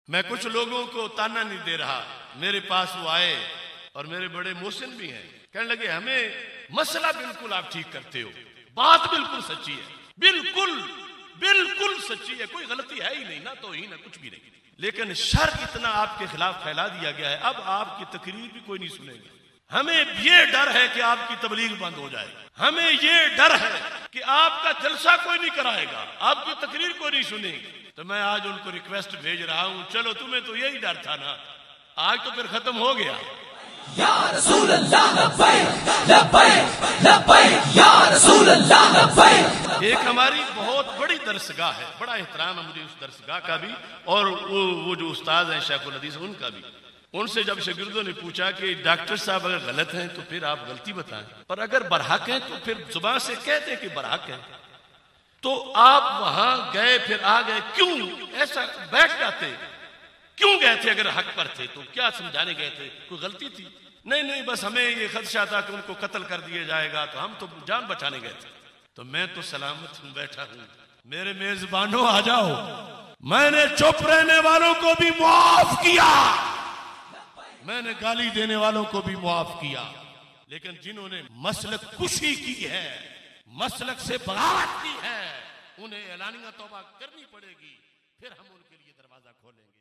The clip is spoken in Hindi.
मैं कुछ लोगों को ताना नहीं दे रहा, मेरे पास वो आए और मेरे बड़े मोहसिन भी हैं, कहने लगे हमें मसला बिल्कुल आप ठीक करते हो, बात बिल्कुल सच्ची है, बिल्कुल बिल्कुल सच्ची है, कोई गलती है ही नहीं, ना तो ही ना कुछ भी नहीं, लेकिन शर इतना आपके खिलाफ फैला दिया गया है, अब आपकी तकरीर भी कोई नहीं सुनेगा। हमें ये डर है कि आपकी तबलीग बंद हो जाए, हमें ये डर है कि आपका जलसा कोई नहीं कराएगा, आपकी तकरीर कोई नहीं सुनेगी। तो मैं आज उनको रिक्वेस्ट भेज रहा हूं, चलो तुम्हें तो यही डर था ना, आज तो फिर खत्म हो गया। या रसूल अल्लाह लब्बैक लब्बैक लब्बैक या रसूल अल्लाह लब्बैक। एक हमारी बहुत बड़ी दरसगाह है, बड़ा एहतराम है मुझे उस दरसगाह का भी, और वो जो उस्ताद हैं शेखुल हदीस उनका भी। उनसे जब शागिर्दों ने पूछा कि डॉक्टर साहब अगर गलत हैं तो फिर आप गलती बताएं, पर अगर बरहक हैं तो फिर जुबान से कहते हैं कि बरहक है, तो आप वहां गए फिर आ गए क्यों? ऐसा बैठ जाते, क्यों गए थे? अगर हक पर थे तो क्या समझाने गए थे? कोई गलती थी? नहीं, बस हमें ये खदशा था कि उनको कत्ल कर दिया जाएगा, तो हम तो जान बचाने गए थे। तो मैं तो सलामत हूं, बैठा हूं, मेरे मेजबानों आ जाओ, मैंने चुप रहने वालों को भी माफ किया, मैंने गाली देने वालों को भी माफ किया, लेकिन जिन्होंने मसलक कुशी की है, मसलक से बगावत की है, उन्हें एलानिया तौबा करनी पड़ेगी, फिर हम उनके लिए दरवाजा खोलेंगे।